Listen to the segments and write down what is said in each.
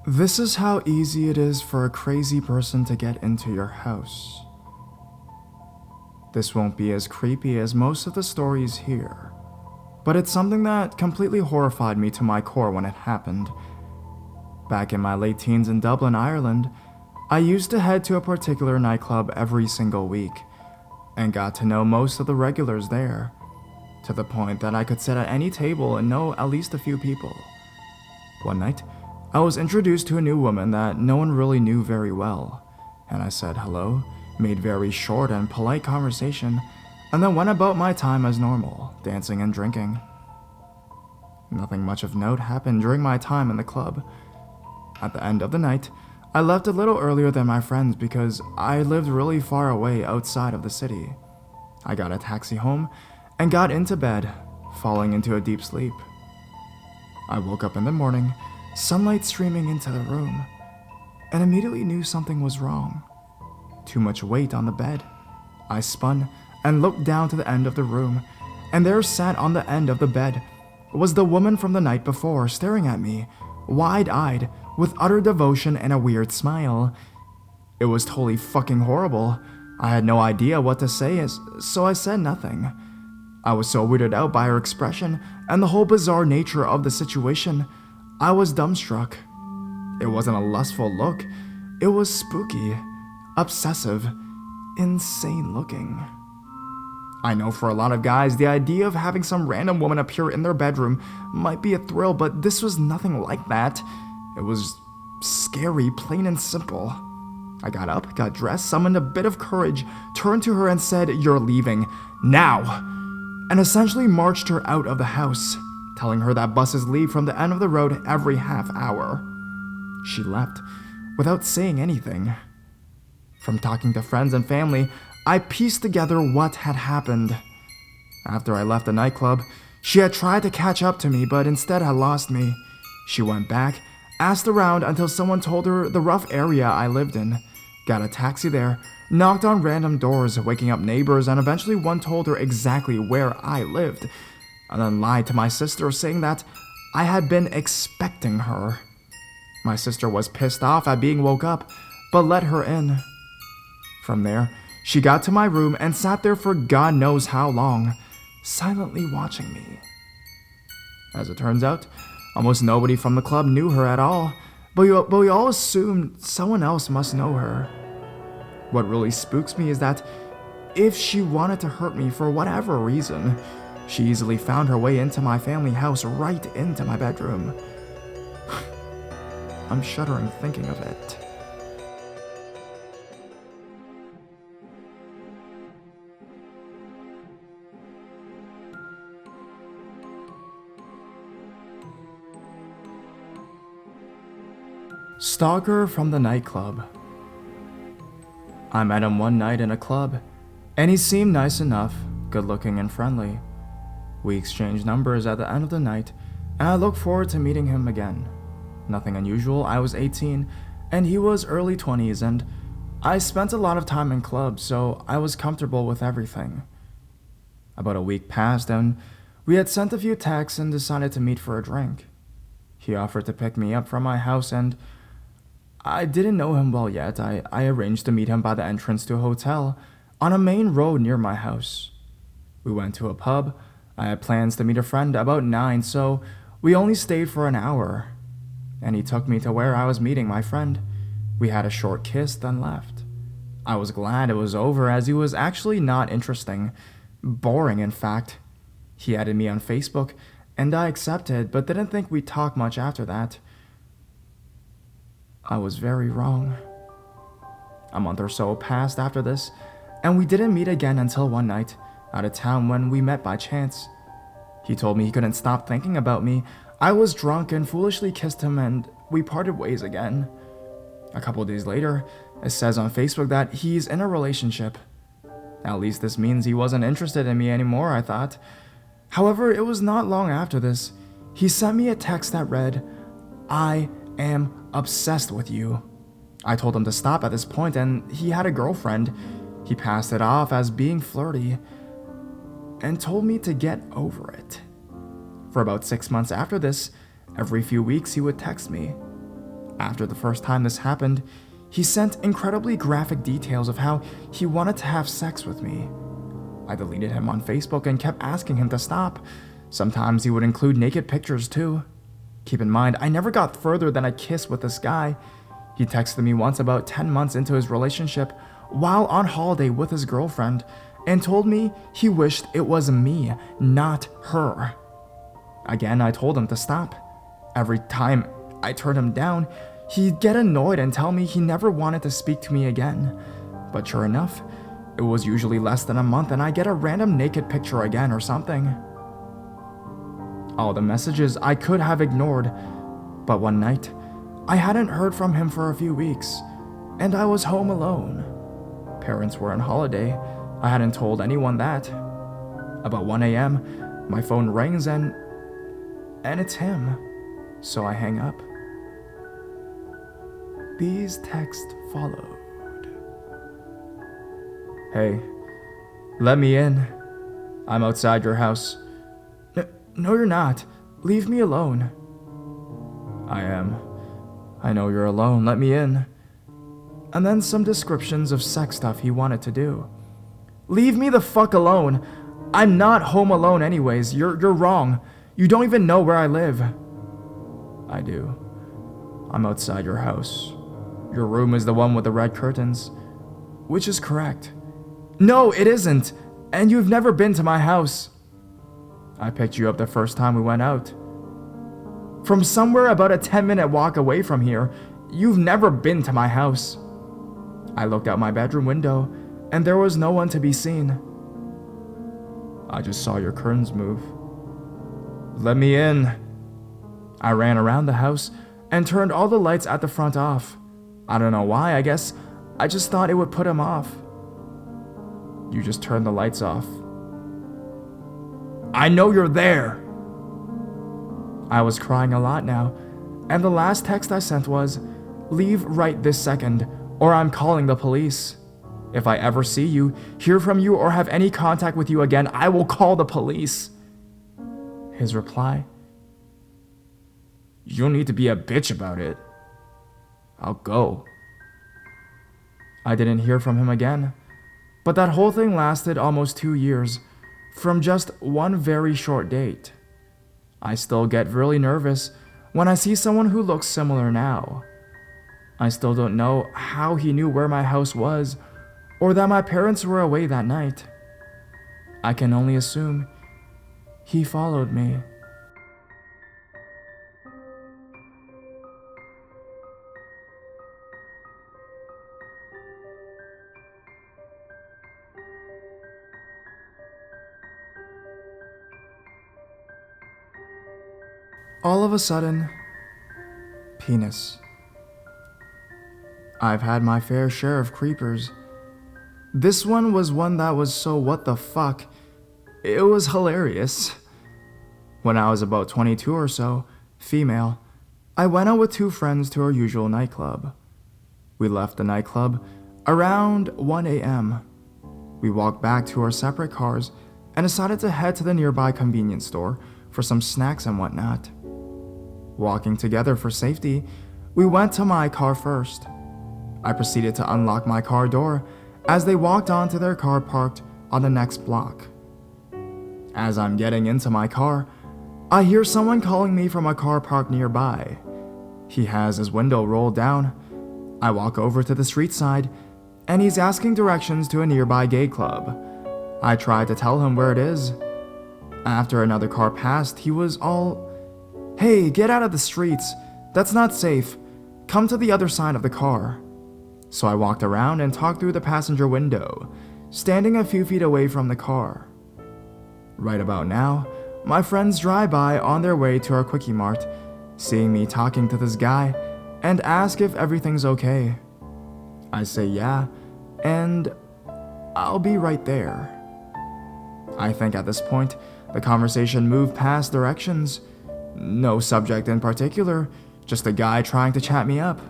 This is how easy it is for a crazy person to get into your house. This won't be as creepy as most of the stories here, but it's something that completely horrified me to my core when it happened. Back in my late teens in Dublin, Ireland, I used to head to a particular nightclub every single week and got to know most of the regulars there, to the point that I could sit at any table and know at least a few people. One night, I was introduced to a new woman that no one really knew very well, and I said hello, made very short and polite conversation, and then went about my time as normal, dancing and drinking. Nothing much of note happened during my time in the club. At the end of the night, I left a little earlier than my friends because I lived really far away outside of the city. I got a taxi home and got into bed, falling into a deep sleep. I woke up in the morning, sunlight streaming into the room, and immediately knew something was wrong. Too much weight on the bed. I spun and looked down to the end of the room, and there sat on the end of the bed was the woman from the night before, staring at me, wide-eyed, with utter devotion and a weird smile. It was totally fucking horrible. I had no idea what to say, so I said nothing. I was so weirded out by her expression and the whole bizarre nature of the situation. I was dumbstruck. It wasn't a lustful look. It was spooky, obsessive, insane looking. I know for a lot of guys, the idea of having some random woman appear in their bedroom might be a thrill, but this was nothing like that. It was scary, plain and simple. I got up, got dressed, summoned a bit of courage, turned to her and said, "You're leaving, now!" and essentially marched her out of the house, telling her that buses leave from the end of the road every half hour. She left, without saying anything. From talking to friends and family, I pieced together what had happened. After I left the nightclub, she had tried to catch up to me, but instead had lost me. She went back, asked around until someone told her the rough area I lived in, got a taxi there, knocked on random doors, waking up neighbors, and eventually one told her exactly where I lived, and then lied to my sister, saying that I had been expecting her. My sister was pissed off at being woke up, but let her in. From there, she got to my room and sat there for God knows how long, silently watching me. As it turns out, almost nobody from the club knew her at all, but we all assumed someone else must know her. What really spooks me is that if she wanted to hurt me for whatever reason, she easily found her way into my family house, right into my bedroom. I'm shuddering thinking of it. Stalker from the nightclub. I met him one night in a club, and he seemed nice enough, good-looking and friendly. We exchanged numbers at the end of the night, and I look forward to meeting him again. Nothing unusual. I was 18, and he was early 20s, and I spent a lot of time in clubs, so I was comfortable with everything. About a week passed, and we had sent a few texts and decided to meet for a drink. He offered to pick me up from my house, and I didn't know him well yet. I arranged to meet him by the entrance to a hotel on a main road near my house. We went to a pub. I had plans to meet a friend about 9, so we only stayed for an hour. And he took me to where I was meeting my friend. We had a short kiss, then left. I was glad it was over, as he was actually not interesting. Boring, in fact. He added me on Facebook, and I accepted, but didn't think we'd talk much after that. I was very wrong. A month or so passed after this, and we didn't meet again until one night, out of town, when we met by chance. He told me he couldn't stop thinking about me. I was drunk and foolishly kissed him, and we parted ways again. A couple days later, it says on Facebook that he's in a relationship. At least this means he wasn't interested in me anymore, I thought. However, it was not long after this. He sent me a text that read, "I am obsessed with you." I told him to stop at this point, and he had a girlfriend. He passed it off as being flirty and told me to get over it. For about 6 months after this, every few weeks he would text me. After the first time this happened, he sent incredibly graphic details of how he wanted to have sex with me. I deleted him on Facebook and kept asking him to stop. Sometimes he would include naked pictures too. Keep in mind, I never got further than a kiss with this guy. He texted me once about 10 months into his relationship while on holiday with his girlfriend and told me he wished it was me, not her. Again, I told him to stop. Every time I turned him down, he'd get annoyed and tell me he never wanted to speak to me again. But sure enough, it was usually less than a month and I get a random naked picture again or something. All the messages I could have ignored, but one night, I hadn't heard from him for a few weeks, and I was home alone. Parents were on holiday. I hadn't told anyone that. About 1 a.m., my phone rings and it's him, so I hang up. These texts followed. Hey, let me in. I'm outside your house. No, you're not. Leave me alone. I am. I know you're alone. Let me in. And then some descriptions of sex stuff he wanted to do. Leave me the fuck alone. I'm not home alone anyways. You're wrong. You don't even know where I live. I do. I'm outside your house. Your room is the one with the red curtains. Which is correct. No, it isn't. And you've never been to my house. I picked you up the first time we went out. From somewhere about a 10-minute walk away from here, you've never been to my house. I looked out my bedroom window, and there was no one to be seen. I just saw your curtains move. Let me in. I ran around the house and turned all the lights at the front off. I don't know why, I guess I just thought it would put him off. You just turned the lights off. I know you're there. I was crying a lot now, and the last text I sent was, leave right this second, or I'm calling the police. If I ever see you, hear from you, or have any contact with you again, I will call the police. His reply, you don't need to be a bitch about it. I'll go. I didn't hear from him again, but that whole thing lasted almost 2 years, from just one very short date. I still get really nervous when I see someone who looks similar now. I still don't know how he knew where my house was, or that my parents were away that night. I can only assume he followed me. All of a sudden, penis. I've had my fair share of creepers. This one was one that was so what the fuck. It was hilarious. When I was about 22 or so, female, I went out with 2 friends to our usual nightclub. We left the nightclub around 1 a.m. We walked back to our separate cars and decided to head to the nearby convenience store for some snacks and whatnot. Walking together for safety, we went to my car first. I proceeded to unlock my car door as they walked onto their car parked on the next block. As I'm getting into my car, I hear someone calling me from a car parked nearby. He has his window rolled down. I walk over to the street side, and he's asking directions to a nearby gay club. I try to tell him where it is. After another car passed, he was all, "Hey, get out of the streets. That's not safe. Come to the other side of the car." So I walked around and talked through the passenger window, standing a few feet away from the car. Right about now, my friends drive by on their way to our Quickie Mart, seeing me talking to this guy, and ask if everything's okay. I say yeah, and I'll be right there. I think at this point, the conversation moved past directions. No subject in particular, just a guy trying to chat me up.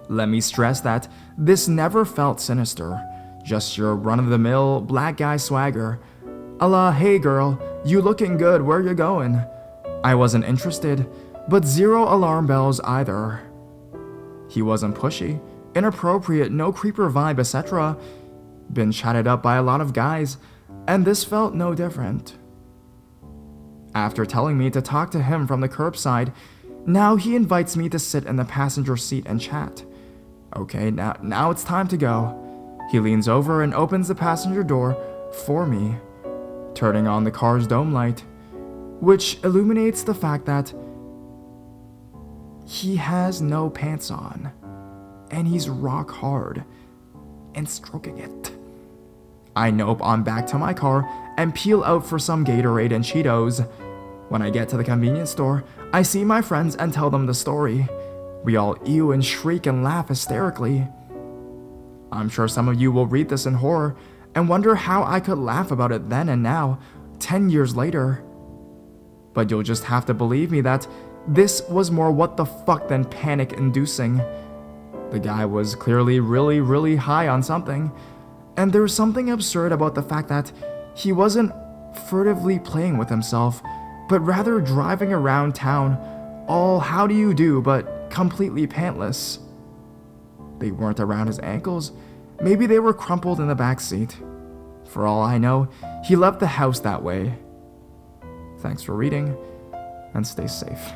Let me stress that this never felt sinister, just your run-of-the-mill black guy swagger. A la, "Hey girl, you looking good, where you going?" I wasn't interested, but zero alarm bells either. He wasn't pushy, inappropriate, no creeper vibe, etc. Been chatted up by a lot of guys, and this felt no different. After telling me to talk to him from the curbside, now he invites me to sit in the passenger seat and chat. Okay, now it's time to go. He leans over and opens the passenger door for me, turning on the car's dome light, which illuminates the fact that he has no pants on, and he's rock hard and stroking it. I nope on back to my car and peel out for some Gatorade and Cheetos. When I get to the convenience store, I see my friends and tell them the story. We all ew and shriek and laugh hysterically. I'm sure some of you will read this in horror and wonder how I could laugh about it then and now, 10 years later. But you'll just have to believe me that this was more what the fuck than panic-inducing. The guy was clearly really high on something, and there's something absurd about the fact that he wasn't furtively playing with himself, but rather driving around town, all how do you do, but completely pantless. They weren't around his ankles, maybe they were crumpled in the back seat. For all I know, he left the house that way. Thanks for reading, and stay safe.